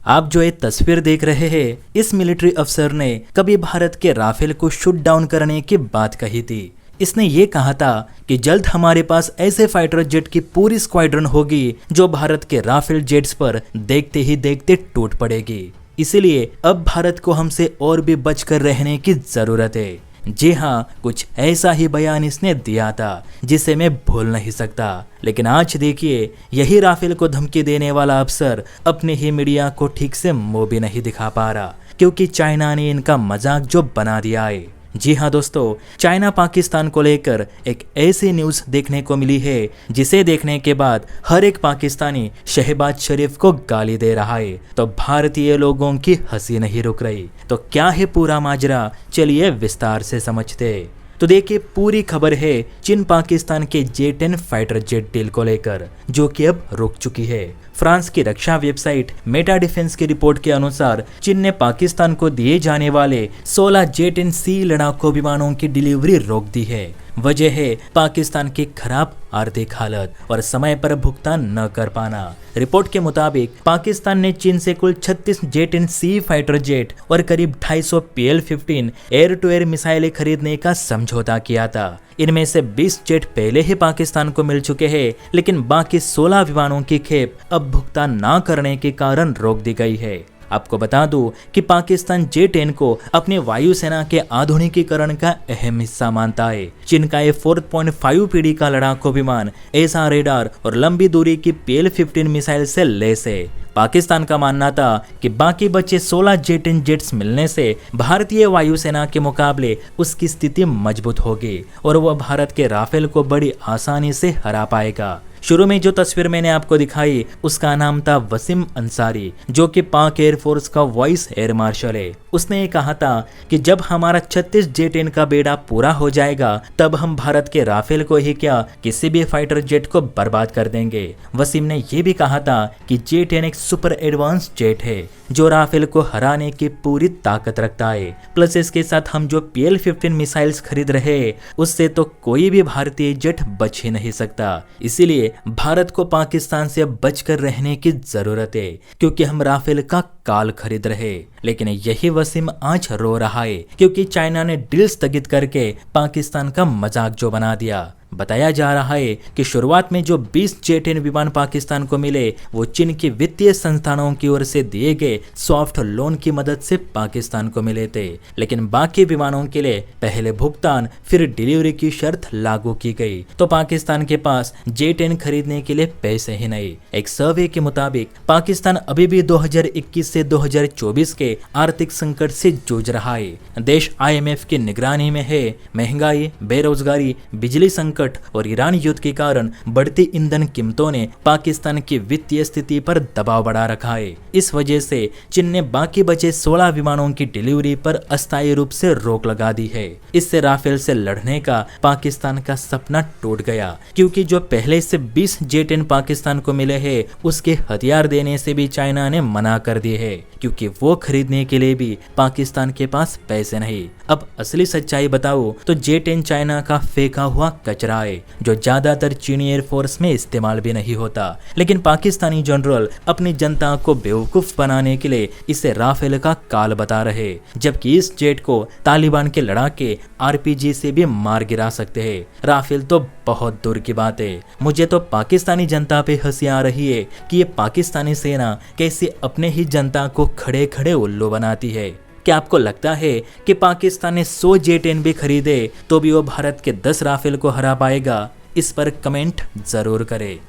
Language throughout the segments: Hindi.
आप जो ये तस्वीर देख रहे हैं, इस मिलिट्री अफसर ने कभी भारत के राफेल को शूट डाउन करने की बात कही थी। इसने ये कहा था कि जल्द हमारे पास ऐसे फाइटर जेट की पूरी स्क्वाड्रन होगी जो भारत के राफेल जेट्स पर देखते ही देखते टूट पड़ेगी। इसीलिए अब भारत को हमसे और भी बचकर रहने की जरूरत है। जी हाँ, कुछ ऐसा ही बयान इसने दिया था जिसे मैं भूल नहीं सकता। लेकिन आज देखिए, यही राफेल को धमकी देने वाला अफसर अपने ही मीडिया को ठीक से मुंह भी नहीं दिखा पा रहा, क्योंकि चाइना ने इनका मजाक जो बना दिया है। जी हाँ दोस्तों, चाइना पाकिस्तान को लेकर एक ऐसी न्यूज़ देखने को मिली है जिसे देखने के बाद हर एक पाकिस्तानी शहबाज शरीफ को गाली दे रहा है, तो भारतीय लोगों की हंसी नहीं रुक रही। तो क्या है पूरा माजरा, चलिए विस्तार से समझते हैं। तो देखिए, पूरी खबर है चीन पाकिस्तान के J-10 फाइटर जेट डील को लेकर, जो कि अब रुक चुकी है। फ्रांस की रक्षा वेबसाइट मेटा डिफेंस की रिपोर्ट के अनुसार चीन ने पाकिस्तान को दिए जाने वाले 16 J-10C लड़ाकू विमानों की डिलीवरी रोक दी है। वजह है पाकिस्तान की खराब आर्थिक हालत और समय पर भुगतान न कर पाना। रिपोर्ट के मुताबिक पाकिस्तान ने चीन से कुल 36 J-10C फाइटर जेट और करीब 250 PL-15 एयर टू एयर मिसाइलें खरीदने का समझौता किया था। इनमें से 20 जेट पहले ही पाकिस्तान को मिल चुके हैं, लेकिन बाकी 16 विमानों की खेप अब भुगतान न करने के कारण रोक दी गई है। आपको बता दूं कि पाकिस्तान J-10 को अपने वायुसेना के आधुनिकीकरण का अहम हिस्सा मानता है। चीन का ये 4.5 पीढ़ी का लड़ाकू विमान ऐसा रेडार और लंबी दूरी की PL-15 मिसाइल से लैस है। पाकिस्तान का मानना था कि बाकी बचे 16 J-10 जेट्स मिलने से भारतीय वायुसेना के मुकाबले उसकी स्थिति मजबूत होगी और वह भारत के राफेल को बड़ी आसानी से हरा पाएगा। शुरू में जो तस्वीर मैंने आपको दिखाई उसका नाम था वसीम अंसारी, जो कि पाक एयरफोर्स का वाइस एयर मार्शल है। उसने ये कहा था कि जब हमारा 36 J-10 का बेड़ा पूरा हो जाएगा तब हम भारत के राफेल को ही क्या किसी भी फाइटर जेट को बर्बाद कर देंगे। वसीम ने यह भी कहा था कि J-10 एक सुपर एडवांस जेट है जो राफेल को हराने की पूरी ताकत रखता है। प्लस इसके साथ हम जो PL-15 मिसाइल्स खरीद रहे हैं उससे तो कोई भी भारतीय जेट बच ही नहीं सकता। इसीलिए भारत को पाकिस्तान से अब बचकर रहने की जरूरत है, क्योंकि हम राफेल का काल खरीद रहे। लेकिन यही वसीम आज रो रहा है क्योंकि चाइना ने डील स्थगित करके पाकिस्तान का मजाक जो बना दिया। बताया जा रहा है कि शुरुआत में जो 20 J-10 विमान पाकिस्तान को मिले वो चीन की वित्तीय संस्थानों की ओर से दिए गए सॉफ्ट लोन की मदद से पाकिस्तान को मिले थे, लेकिन बाकी विमानों के लिए पहले भुगतान फिर डिलीवरी की शर्त लागू की गई, तो पाकिस्तान के पास J-10 खरीदने के लिए पैसे ही नहीं। एक सर्वे के मुताबिक पाकिस्तान अभी भी 2021 से 2024 के आर्थिक संकट से जूझ रहा है। देश IMF की निगरानी में है। महंगाई, बेरोजगारी, बिजली संकट और ईरान युद्ध के कारण बढ़ती ईंधन कीमतों ने पाकिस्तान की वित्तीय स्थिति पर दबाव बढ़ा रखा है। इस वजह से चीन ने बाकी बचे 16 विमानों की डिलीवरी पर अस्थायी रूप से रोक लगा दी है। इससे राफेल से लड़ने का पाकिस्तान का सपना टूट गया, क्योंकि जो पहले से 20 J-10 पाकिस्तान को मिले हैं उसके हथियार देने से भी चाइना ने मना कर दिए है, क्योंकि वो खरीदने के लिए भी पाकिस्तान के पास पैसे नहीं। अब असली सच्चाई बताओ तो J-10 चाइना का फेंका हुआ कचरा है जो ज्यादातर चीनी एयरफोर्स में इस्तेमाल भी नहीं होता, लेकिन पाकिस्तानी जनरल अपनी जनता को बेवकूफ बनाने के लिए इसे राफेल का काल बता रहे, जबकि इस जेट को तालिबान के लड़ाके RPG से भी मार गिरा सकते हैं। राफेल तो बहुत दूर की बात है। मुझे तो पाकिस्तानी जनता पे हंसी आ रही है कि ये पाकिस्तानी सेना कैसे अपने ही जनता को खड़े खड़े उल्लू बनाती है। क्या आपको लगता है कि पाकिस्तान ने 100 J-10 भी खरीदे तो भी वो भारत के 10 राफेल को हरा पाएगा? इस पर कमेंट जरूर करें।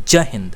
जय हिंद।